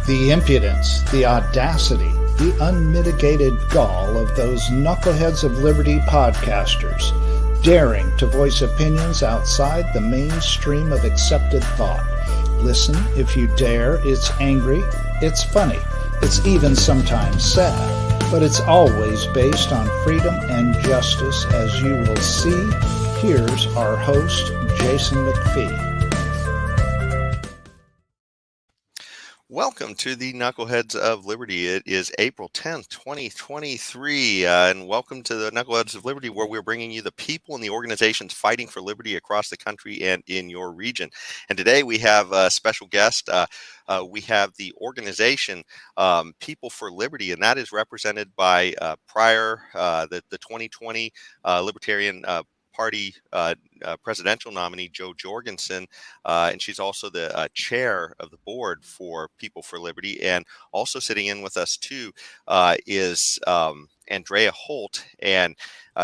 The impudence, the audacity, the unmitigated gall of those Knuckleheads of Liberty podcasters, daring to voice opinions outside the mainstream of accepted thought. Listen if you dare. It's angry, it's funny, it's even sometimes sad, but it's always based on freedom and justice, as you will see. Here's our host, Jason McPhee. Welcome to the Knuckleheads of Liberty. It is April 10th, 2023, and welcome to the Knuckleheads of Liberty, where we're bringing you the people and the organizations fighting for liberty across the country and in your region. And today we have a special guest. We have the organization People for Liberty, and that is represented by the 2020 Libertarian Party presidential nominee, Jo Jorgensen, and she's also the chair of the board for People for Liberty. And also sitting in with us too is Andrea Holt, and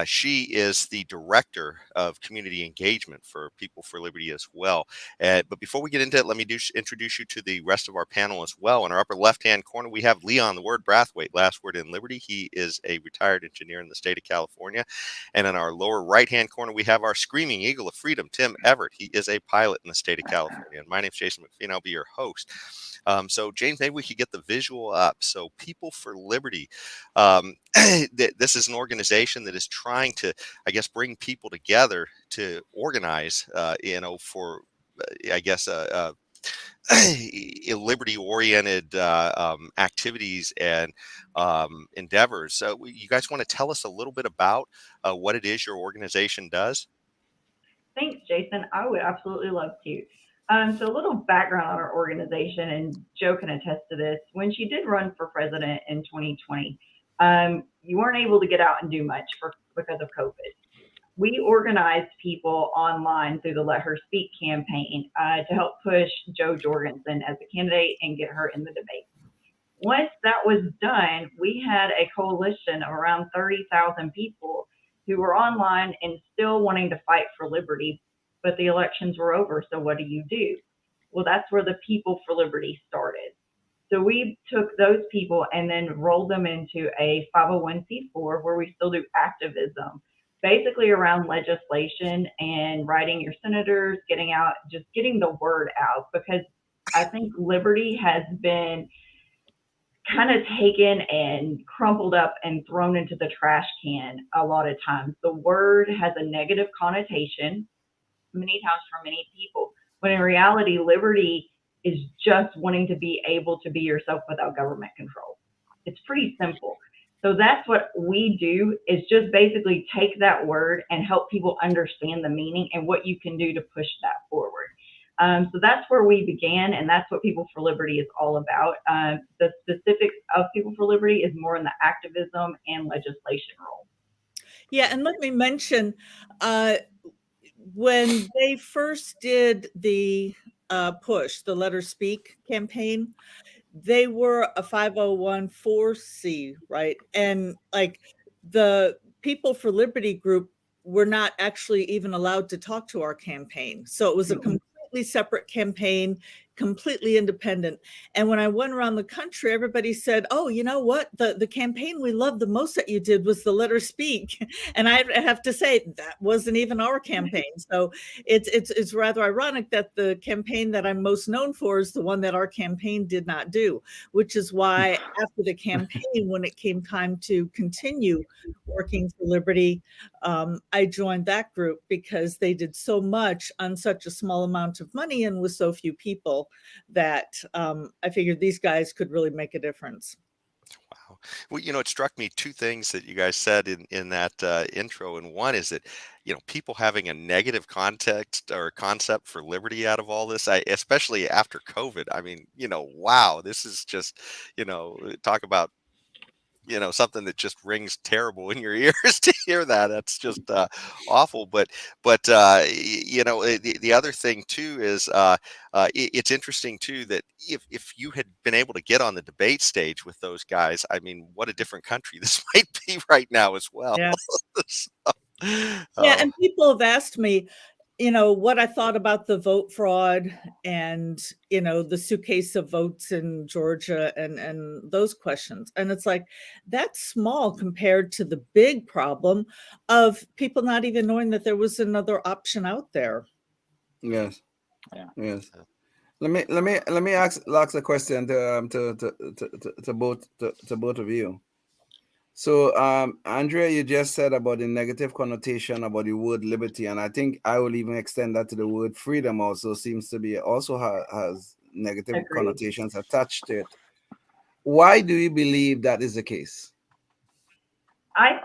she is the director of community engagement for People for Liberty as well. But before we get into it, let me introduce you to the rest of our panel as well. In our upper left-hand corner, we have Leon, the word Brathwaite, last word in Liberty. He is a retired engineer in the state of California. And in our lower right-hand corner, we have our screaming eagle of freedom, Tim Everett. He is a pilot in the state of California. And my name is Jason McPhee, and I'll be your host. So James, maybe we could get the visual up. So People for Liberty, this is an organization that is trying to, I guess, bring people together to organize, for, I guess, liberty-oriented activities and endeavors. So you guys want to tell us a little bit about what it is your organization does? Thanks, Jason. I would absolutely love to. So a little background on our organization, and Jo can attest to this. When she did run for president in 2020, you weren't able to get out and do much because of COVID. We organized people online through the Let Her Speak campaign to help push Jo Jorgensen as a candidate and get her in the debate. Once that was done, we had a coalition of around 30,000 people who were online and still wanting to fight for liberty, but the elections were over, so what do? Well, that's where the People for Liberty started. So we took those people and then rolled them into a 501c4 where we still do activism, basically around legislation and writing your senators, getting the word out, because I think liberty has been kind of taken and crumpled up and thrown into the trash can a lot of times. The word has a negative connotation many times for many people, when in reality, liberty is just wanting to be able to be yourself without government control. It's pretty simple. So that's what we do, is just basically take that word and help people understand the meaning and what you can do to push that forward. So that's where we began, and that's what People for Liberty is all about. The specifics of People for Liberty is more in the activism and legislation role. Yeah, and let me mention, when they first did the push, the Let Her Speak campaign, they were a 501c, right? And like the People for Liberty group were not actually even allowed to talk to our campaign. So it was a completely separate campaign, completely independent. And when I went around the country, everybody said, oh, you know what? The campaign we loved the most that you did was the Let Her Speak. And I have to say, that wasn't even our campaign. So it's rather ironic that the campaign that I'm most known for is the one that our campaign did not do, which is why after the campaign, when it came time to continue working for liberty, I joined that group because they did so much on such a small amount of money and with so few people that I figured these guys could really make a difference. Wow. Well, it struck me two things that you guys said in that intro. And one is that, people having a negative context or concept for liberty out of all this, especially after COVID. I mean, wow, this is just, talk about something that just rings terrible in your ears to hear that. That's just awful. But the other thing too is it's interesting too that if you had been able to get on the debate stage with those guys, I mean, what a different country this might be right now as well. Yeah. Yeah, and people have asked me, what I thought about the vote fraud and, the suitcase of votes in Georgia and those questions. And it's like, that's small compared to the big problem of people not even knowing that there was another option out there. Yes. Yeah. Yes. Let me ask a question to both of you. So, Andrea, you just said about the negative connotation about the word liberty, and I think I will even extend that to the word freedom. Also, seems to be also has negative Agreed. connotations attached to it. Why do you believe that is the case? I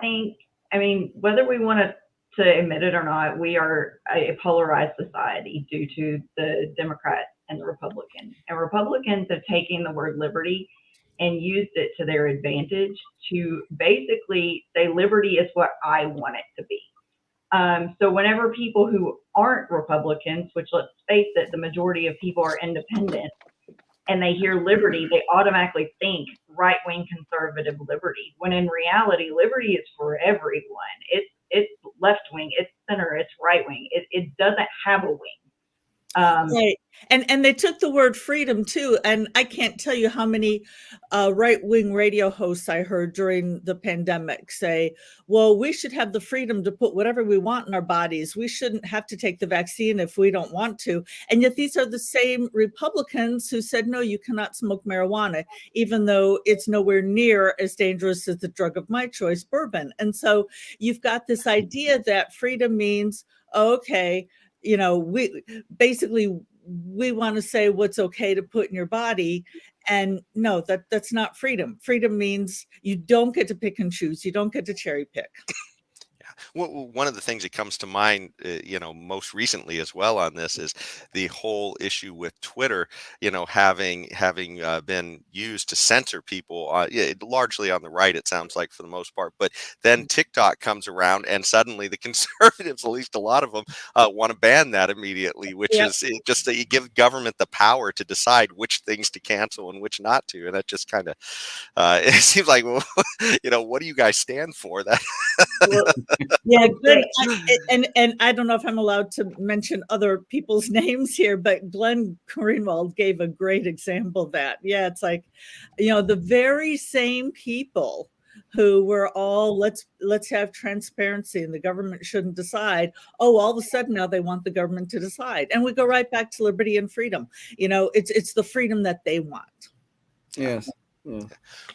mean, whether we want to admit it or not, we are a polarized society due to the Democrats and the Republicans. And Republicans have taken the word liberty and used it to their advantage to basically say liberty is what I want it to be. So whenever people who aren't Republicans, which let's face it, the majority of people are independent, and they hear liberty, they automatically think right-wing conservative liberty, when in reality, liberty is for everyone. It's left-wing, it's center, it's right-wing. It doesn't have a wing. Right. And they took the word freedom too. And I can't tell you how many right-wing radio hosts I heard during the pandemic say, well, we should have the freedom to put whatever we want in our bodies. We shouldn't have to take the vaccine if we don't want to. And yet these are the same Republicans who said, no, you cannot smoke marijuana, even though it's nowhere near as dangerous as the drug of my choice, bourbon. And so you've got this idea that freedom means, okay, we want to say what's okay to put in your body. And no, that's not freedom. Freedom means you don't get to pick and choose. You don't get to cherry pick. Well, one of the things that comes to mind, most recently as well on this is the whole issue with Twitter, having been used to censor people, largely on the right, it sounds like for the most part. But then TikTok comes around, and suddenly the conservatives, at least a lot of them, want to ban that immediately, which is just that you give government the power to decide which things to cancel and which not to, and that just kind of it seems like, well, what do you guys stand for? That. Well, yeah, Glenn, and I don't know if I'm allowed to mention other people's names here, but Glenn Greenwald gave a great example of that. Yeah, it's like, the very same people who were all let's have transparency and the government shouldn't decide. Oh, all of a sudden now they want the government to decide, and we go right back to liberty and freedom. It's the freedom that they want. Yes. Yeah.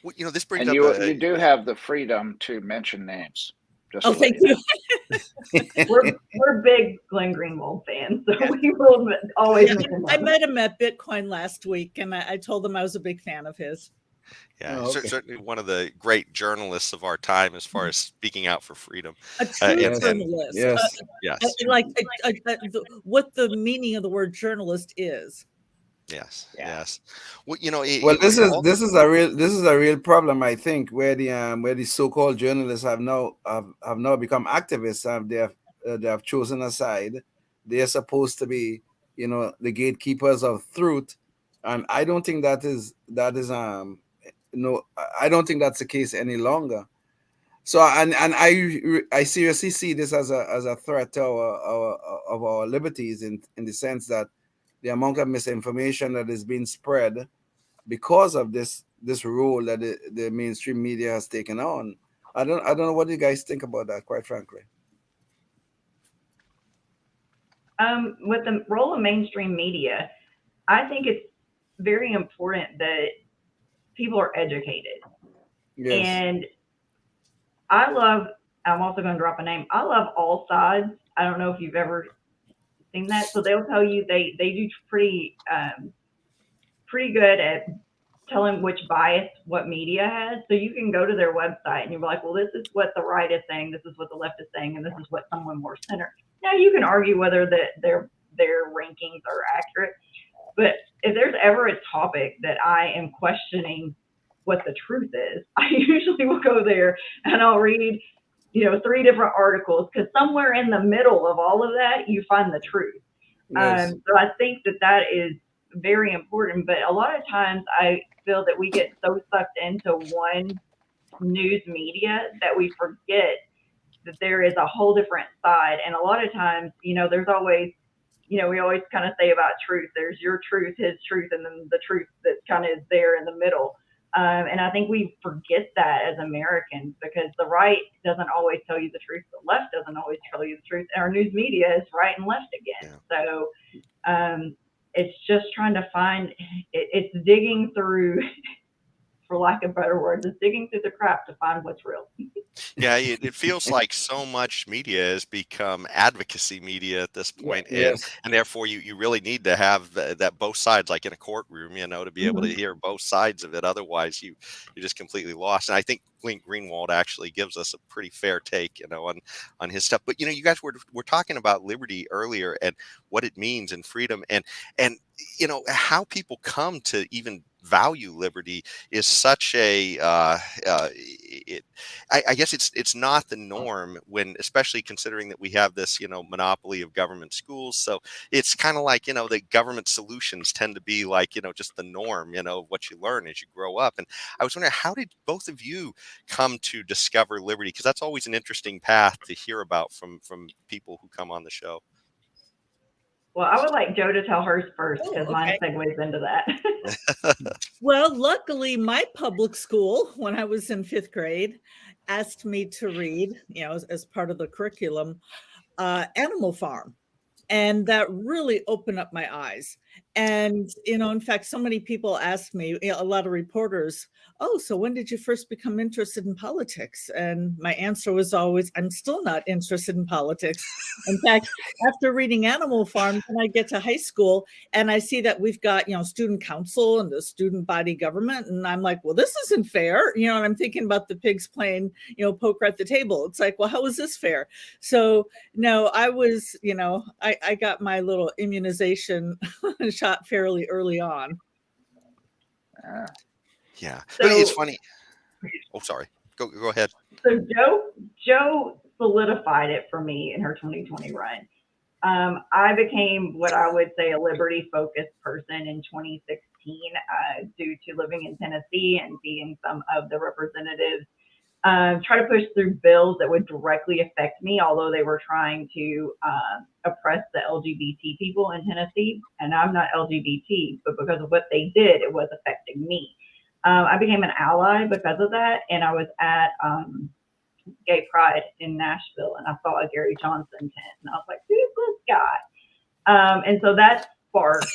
Well, this brings And up you do have the freedom to mention names. Just Oh, thank you. we're big Glenn Greenwald fans, so we will always. Yeah, mention I him. met him at Bitcoin last week, and I told him I was a big fan of his. Yeah, Oh, okay. certainly one of the great journalists of our time as far as speaking out for freedom. A true and- journalist. Yes. Yes, What the meaning of the word journalist is. yes, Yeah. yes. Well, Well, this is a real problem, I think, where the so-called journalists have now become activists. They have chosen a side. They are supposed to be, the gatekeepers of truth, and I don't think that is I don't think that's the case any longer. So and I seriously see this as a threat to our liberties in the sense that the amount of misinformation that is being spread because of this role that the mainstream media has taken on. I don't know what you guys think about that, quite frankly. With the role of mainstream media, I think it's very important that people are educated. Yes. And I'm also going to drop a name. I love All Sides. I don't know if you've ever seen that. So they'll tell you they do pretty good at telling which bias what media has. So you can go to their website and you're like, well, this is what the right is saying, this is what the left is saying, and this is what someone more center. Now you can argue whether their rankings are accurate, but if there's ever a topic that I am questioning what the truth is, I usually will go there and I'll read 3 different articles, because somewhere in the middle of all of that you find the truth. Yes. So I think that is very important, but a lot of times I feel that we get so sucked into one news media that we forget that there is a whole different side. And a lot of times, there's always, we always kind of say about truth, there's your truth, his truth, and then the truth that kind of is there in the middle. And I think we forget that as Americans, because the right doesn't always tell you the truth. The left doesn't always tell you the truth. And our news media is right and left again. Yeah. So it's just trying to find, it's digging through, for lack of better words, it's digging through the crap to find what's real. Yeah, it feels like so much media has become advocacy media at this point. Yes. And therefore you really need to have that both sides, like in a courtroom, to be able to hear both sides of it. Otherwise you're just completely lost. And I think Clint Greenwald actually gives us a pretty fair take, on his stuff. But you guys were talking about liberty earlier and what it means and freedom and how people come to even value liberty is such a I guess it's not the norm, when especially considering that we have this monopoly of government schools. So it's kind of like the government solutions tend to be like just the norm of what you learn as you grow up. And I was wondering, how did both of you come to discover liberty? Because that's always an interesting path to hear about from people who come on the show. Well, I would like Joe to tell hers first, because mine segues into that. Well, luckily, my public school, when I was in 5th grade, asked me to read, as part of the curriculum, Animal Farm. And that really opened up my eyes. And, in fact, so many people asked me, a lot of reporters, oh, so when did you first become interested in politics? And my answer was always, I'm still not interested in politics. In fact, after reading Animal Farm, when I get to high school and I see that we've got, student council and the student body government, and I'm like, well, this isn't fair. And I'm thinking about the pigs playing, poker at the table. It's like, well, how is this fair? So no, I was, I got my little immunization shot fairly early on. Yeah, so, it's funny. Oh, sorry. Go ahead. So Joe solidified it for me in her 2020 run. I became what I would say a liberty-focused person in 2016 due to living in Tennessee and seeing some of the representatives try to push through bills that would directly affect me, although they were trying to oppress the LGBT people in Tennessee. And I'm not LGBT, but because of what they did, it was affecting me. I became an ally because of that, and I was at Gay Pride in Nashville, and I saw a Gary Johnson tent, and I was like, who's this guy? And so that sparked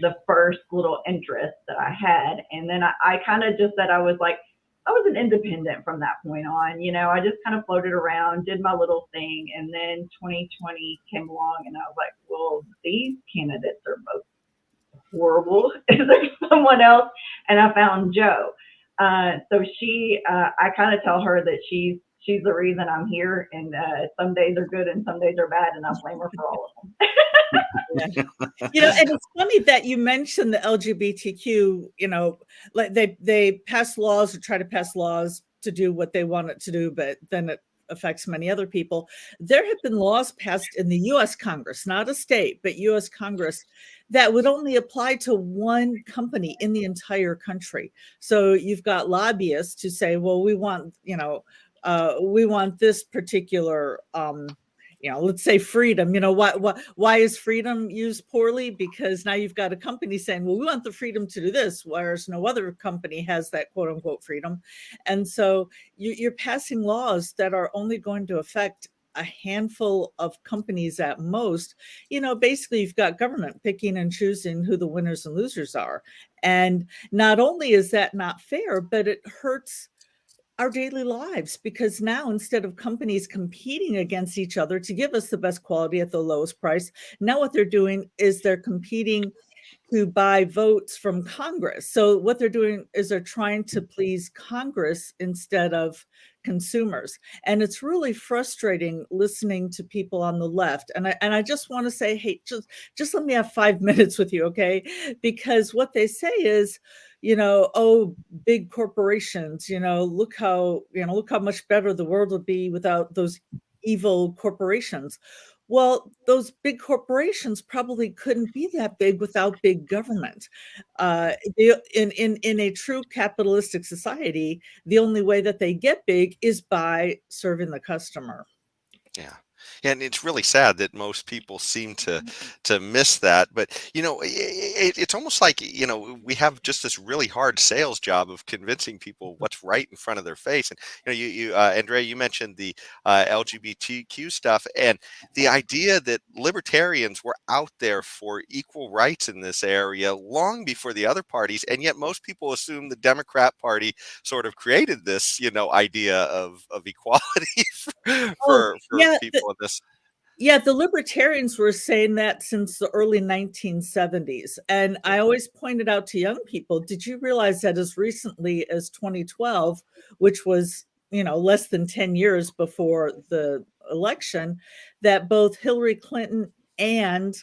the first little interest that I had. And then I kind of just said I was an independent from that point on. I just kind of floated around, did my little thing, and then 2020 came along, and I was like, well, these candidates are both horrible. Is there someone else? And I found Joe. So I kind of tell her that she's the reason I'm here, and some days are good and some days are bad, and I blame her for all of them. And it's funny that you mentioned the LGBTQ, like they pass laws or try to pass laws to do what they want it to do, but then it affects many other people. There have been laws passed in the U.S. Congress, not a state, but U.S. Congress, that would only apply to one company in the entire country. So you've got lobbyists who say, well, we want this particular, let's say freedom. Why is freedom used poorly? Because now you've got a company saying, well, we want the freedom to do this, whereas no other company has that quote unquote freedom. And so you're passing laws that are only going to affect a handful of companies at most. Basically you've got government picking and choosing who the winners and losers are. And not only is that not fair, but it hurts our daily lives, because now instead of companies competing against each other to give us the best quality at the lowest price, now what they're doing is they're competing to buy votes from Congress. So what they're doing is they're trying to please Congress instead of consumers. And it's really frustrating listening to people on the left. And I just want to say, hey, just let me have 5 minutes with you, okay? Because what they say is, oh, big corporations, look how much better the world would be without those evil corporations. Well, those big corporations probably couldn't be that big without big government. In a true capitalistic society, the only way that they get big is by serving the customer. Yeah. And it's really sad that most people seem to miss that. But it's almost like we have just this really hard sales job of convincing people what's right in front of their face. And you Andrea, you mentioned the LGBTQ stuff, and the idea that libertarians were out there for equal rights in this area long before the other parties, and yet most people assume the Democrat Party sort of created this idea of equality Oh, for yeah. people in this. Yeah, the libertarians were saying that since the early 1970s. And I always pointed out to young people, did you realize that as recently as 2012, which was, less than 10 years before the election, that both Hillary Clinton and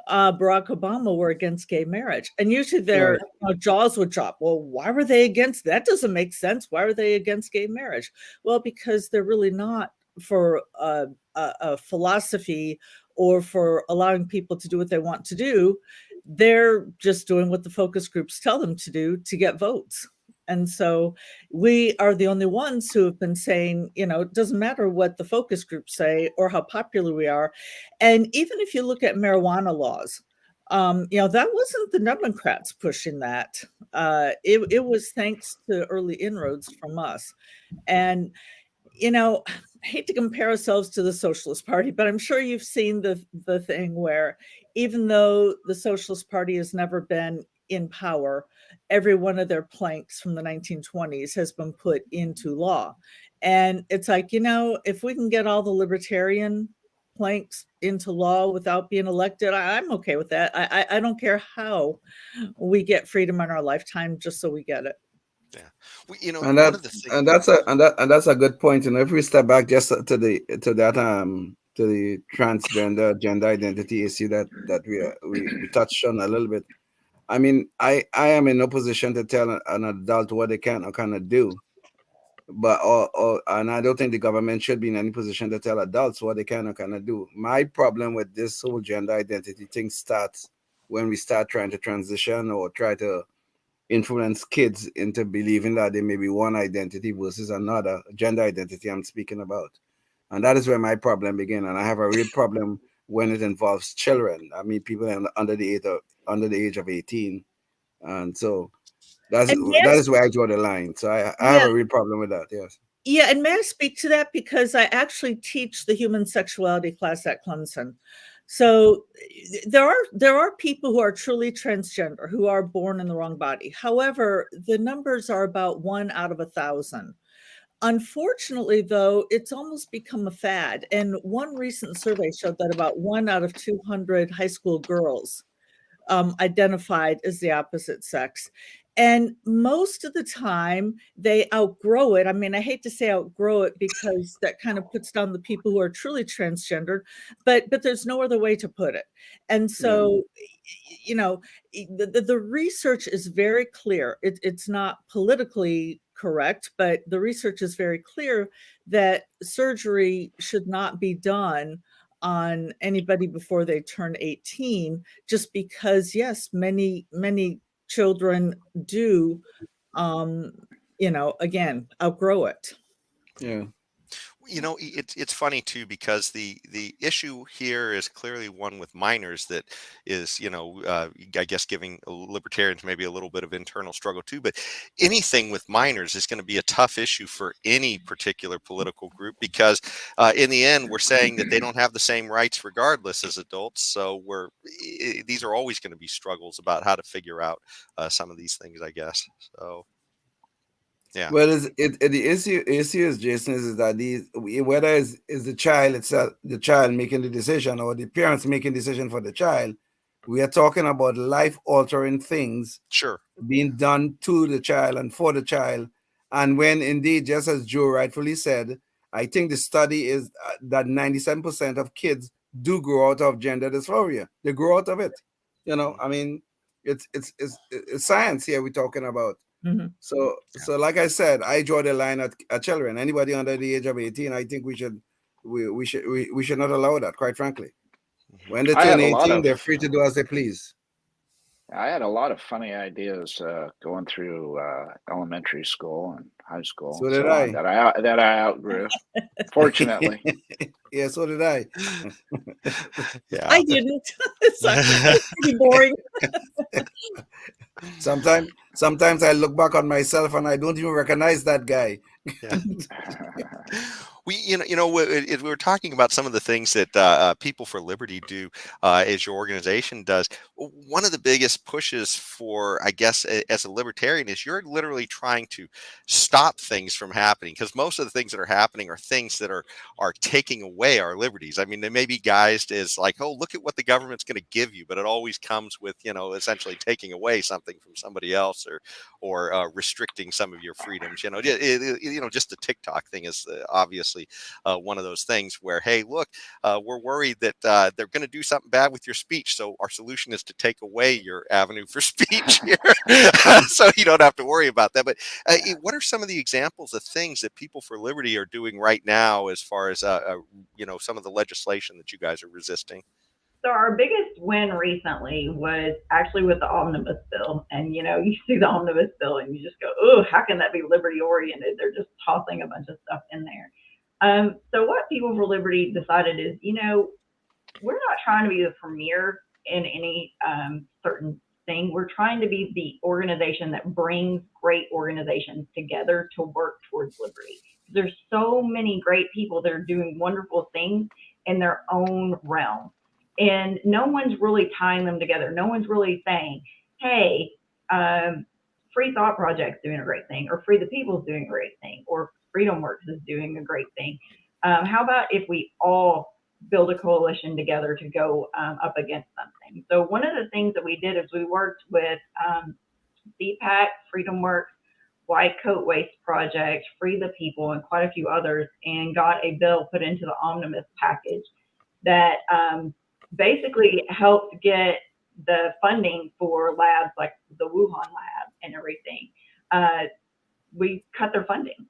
Barack Obama were against gay marriage? And usually their jaws would drop. Well, why were they against? That doesn't make sense. Why are they against gay marriage? Well, because they're really not for a philosophy or for allowing people to do what they want to do. They're just doing what the focus groups tell them to do to get votes. And so we are the only ones who have been saying, it doesn't matter what the focus groups say or how popular we are. And even if you look at marijuana laws, that wasn't the Democrats pushing that. It was thanks to early inroads from us. And I hate to compare ourselves to the Socialist Party, but I'm sure you've seen the thing where even though the Socialist Party has never been in power, every one of their planks from the 1920s has been put into law. And it's like, if we can get all the libertarian planks into law without being elected, I'm okay with that. I don't care how we get freedom in our lifetime, just so we get it. Yeah, And one of the things, that's a good point. If we step back just to the transgender gender identity issue that we touched on a little bit. I mean, I am in no position to tell an adult what they can or cannot do, but and I don't think the government should be in any position to tell adults what they can or cannot do. My problem with this whole gender identity thing starts when we start trying to transition or try to influence kids into believing that there may be one identity versus another gender identity I'm speaking about. And that is where my problem begins. And I have a real problem when it involves children. I mean, people under the age of 18. And so that is where I draw the line. So I have a real problem with that. Yes. Yeah, and may I speak to that? Because I actually teach the human sexuality class at Clemson. So there are people who are truly transgender, who are born in the wrong body. However, the numbers are about 1 out of 1,000. Unfortunately, though, it's almost become a fad. And one recent survey showed that about 1 out of 200 high school girls identified as the opposite sex. And most of the time they outgrow it. I mean, I hate to say outgrow it because that kind of puts down the people who are truly transgendered, but there's no other way to put it. And so, the research is very clear. It's not politically correct, but the research is very clear that surgery should not be done on anybody before they turn 18, just because, yes, many children do, again, outgrow it. Yeah. It's funny too, because the issue here is clearly one with minors that is, I guess giving libertarians maybe a little bit of internal struggle too. But anything with minors is going to be a tough issue for any particular political group, because in the end, we're saying that they don't have the same rights regardless as adults. So these are always going to be struggles about how to figure out some of these things, I guess. So. Yeah. Well, the issue is, Jason, is that whether is the child itself, the child making the decision, or the parents making the decision for the child, we are talking about life-altering things being done to the child and for the child. And when indeed, just as Joe rightfully said, I think the study is that 97% of kids do grow out of gender dysphoria. They grow out of it. I mean, it's science here we're talking about. Mm-hmm. So like I said, I draw the line at children. Anybody under the age of 18, I think we should not allow that, quite frankly. When they turn 18, they're free to do as they please. I had a lot of funny ideas going through elementary school and high school So and did so on I. that I outgrew. Fortunately, Yeah, so did I. Yeah. I didn't. So it's pretty boring. Sometimes I look back on myself and I don't even recognize that guy. Yeah. We were talking about some of the things that People for Liberty do, as your organization does. One of the biggest pushes for, I guess, as a libertarian, is you're literally trying to stop things from happening, because most of the things that are happening are things that are taking away our liberties. I mean, there may be guised as like, oh, look at what the government's going to give you, but it always comes with, essentially taking away something from somebody else, or restricting some of your freedoms. Just the TikTok thing is obviously one of those things where, hey, look, we're worried that they're going to do something bad with your speech, so our solution is to take away your avenue for speech here, so you don't have to worry about that. But what are some of the examples of things that People for Liberty are doing right now, as far as some of the legislation that you guys are resisting? So our biggest win recently was actually with the omnibus bill. And, you see the omnibus bill and you just go, oh, how can that be liberty oriented? They're just tossing a bunch of stuff in there. So what People for Liberty decided is, we're not trying to be the premier in any certain thing. We're trying to be the organization that brings great organizations together to work towards liberty. There's so many great people that are doing wonderful things in their own realm. And no one's really tying them together. No one's really saying, hey, Free Thought Project's doing a great thing, or Free the People's doing a great thing, or Freedom Works is doing a great thing. How about if we all build a coalition together to go up against something? So one of the things that we did is we worked with CPAC, Freedom Works, White Coat Waste Project, Free the People, and quite a few others, and got a bill put into the omnibus package that basically helped get the funding for labs like the Wuhan lab and everything. We cut their funding.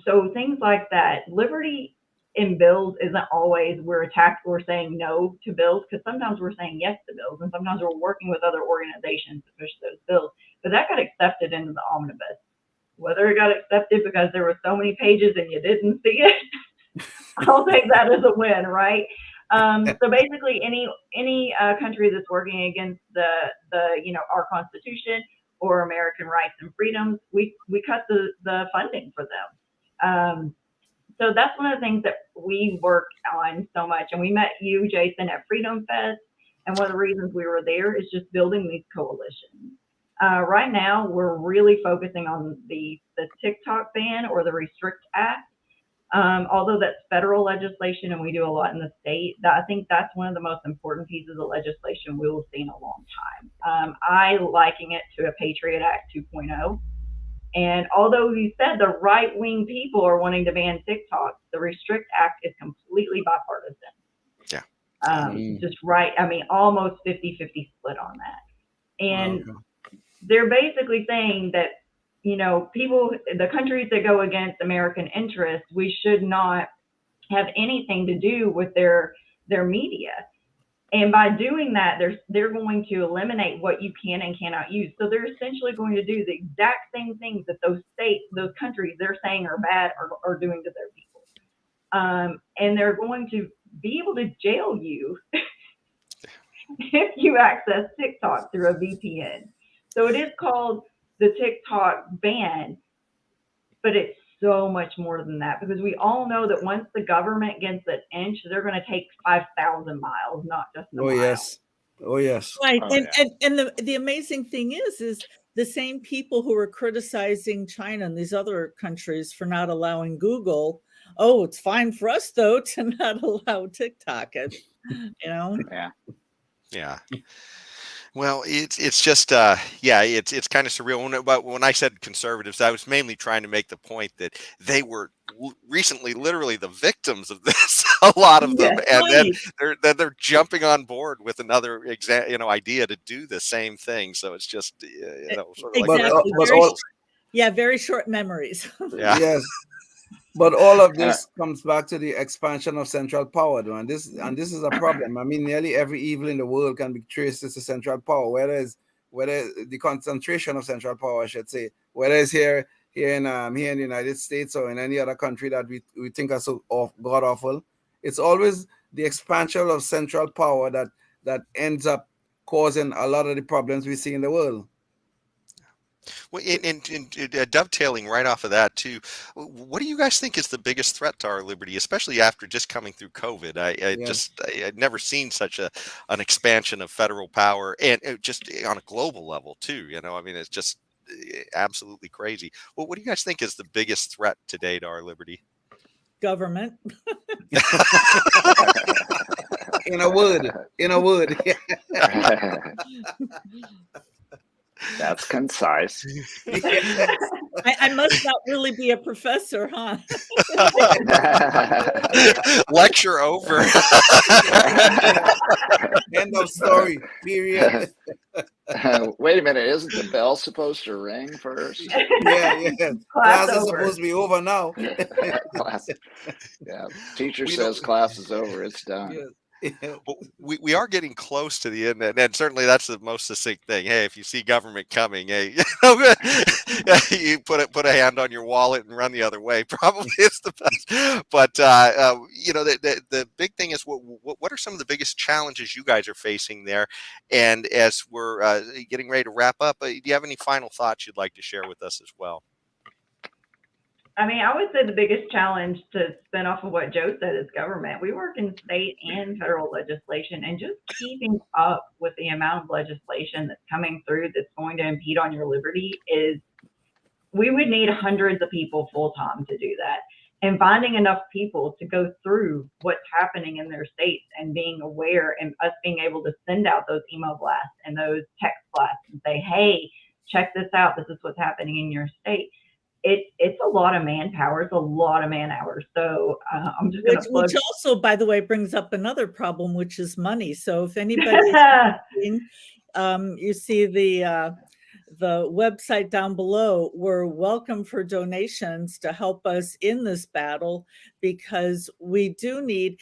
So things like that. Liberty in bills isn't always we're saying no to bills, because sometimes we're saying yes to bills, and sometimes we're working with other organizations to push those bills. But that got accepted into the omnibus. Whether it got accepted because there were so many pages and you didn't see it, I'll take that as a win, right? So basically, any country that's working against our Constitution or American rights and freedoms, we cut the funding for them. So that's one of the things that we work on so much. And we met you, Jason, at Freedom Fest, and one of the reasons we were there is just building these coalitions. Right now, we're really focusing on the TikTok ban, or the Restrict Act. Although that's federal legislation and we do a lot in the state, I think that's one of the most important pieces of legislation we will see in a long time. I liken it to a Patriot Act 2.0. And although you said the right-wing people are wanting to ban TikTok, the Restrict Act is completely bipartisan. Yeah. Just right. I mean, almost 50-50 split on that. And they're basically saying that, the countries that go against American interests, we should not have anything to do with their media. And by doing that, they're going to eliminate what you can and cannot use. So they're essentially going to do the exact same things that those countries they're saying are bad are doing to their people. And they're going to be able to jail you if you access TikTok through a VPN. So it is called the TikTok ban, but it's so much more than that, because we all know that once the government gets an inch, they're going to take 5,000 miles, not just a mile. Yes. Oh, yes. Right. Oh, and the amazing thing is the same people who are criticizing China and these other countries for not allowing Google. Oh, it's fine for us, though, to not allow TikTok. Yeah. Yeah. Well, it's just it's kind of surreal. When I said conservatives, I was mainly trying to make the point that they were recently literally the victims of this, a lot of them, and then they're jumping on board with another idea to do the same thing. So it's just sort of exactly. like Very short memories. Yeah. Yes. But all of this comes back to the expansion of central power, though, and this is a problem. I mean, nearly every evil in the world can be traced to central power, whether the concentration of central power, I should say, whether it's here in the United States or in any other country that we think are so god awful. It's always the expansion of central power that ends up causing a lot of the problems we see in the world. Well, and dovetailing right off of that too, what do you guys think is the biggest threat to our liberty, especially after just coming through COVID? I'd never seen such an expansion of federal power, and just on a global level too. I mean, it's just absolutely crazy. Well, what do you guys think is the biggest threat today to our liberty? Government. In a word. That's concise. I must not really be a professor, huh? Lecture over. End of story. Period. Wait a minute, isn't the bell supposed to ring first? Yeah. Class is supposed to be over now. Class. Yeah. Teacher says class is over. It's done. Yes. Well, we are getting close to the end, and certainly that's the most succinct thing. Hey, if you see government coming, hey, you put a hand on your wallet and run the other way. Probably is the best. But the big thing is what are some of the biggest challenges you guys are facing there? And as we're getting ready to wrap up, do you have any final thoughts you'd like to share with us as well? I mean, I would say the biggest challenge, to spin off of what Joe said, is government. We work in state and federal legislation, and just keeping up with the amount of legislation that's coming through that's going to impede on your liberty we would need hundreds of people full time to do that. And finding enough people to go through what's happening in their states and being aware, and us being able to send out those email blasts and those text blasts and say, hey, check this out. This is what's happening in your state. It's a lot of manpower. It's a lot of man hours. So I'm just going to which also, by the way, brings up another problem, which is money. So if anybody's you see the website down below, we're welcome for donations to help us in this battle, because we do need,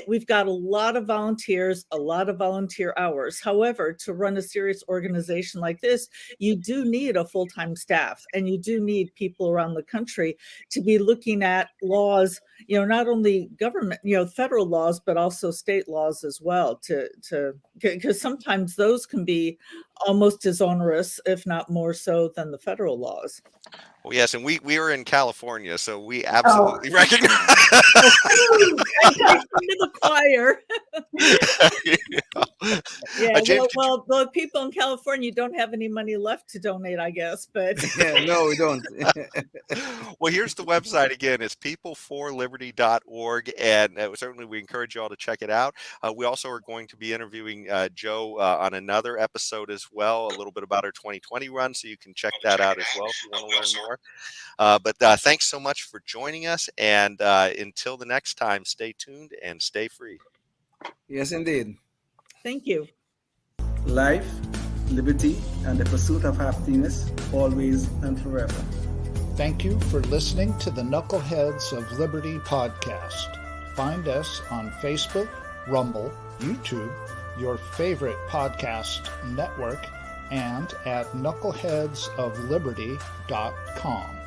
we've got a lot of volunteers, a lot of volunteer hours. However, to run a serious organization like this, you do need a full-time staff, and you do need people around the country to be looking at laws, not only government, federal laws, but also state laws as well, because sometimes those can be almost as onerous, if not more so, than the federal laws. Well, yes, and we are in California, so we absolutely recognize. Into the choir. Well, people in California don't have any money left to donate, I guess. But no, we don't. Well, here's the website again. It's peopleforliberty.org, and certainly we encourage you all to check it out. We also are going to be interviewing Joe on another episode as well, a little bit about our 2020 run, so you can check that out as well if you want to learn more. But thanks so much for joining us, and until the next time, stay tuned and stay free. Yes, indeed. Thank you. Life, liberty, and the pursuit of happiness, always and forever. Thank you for listening to the Knuckleheads of Liberty podcast. Find us on Facebook, Rumble, YouTube, your favorite podcast network, and at knuckleheadsofliberty.com.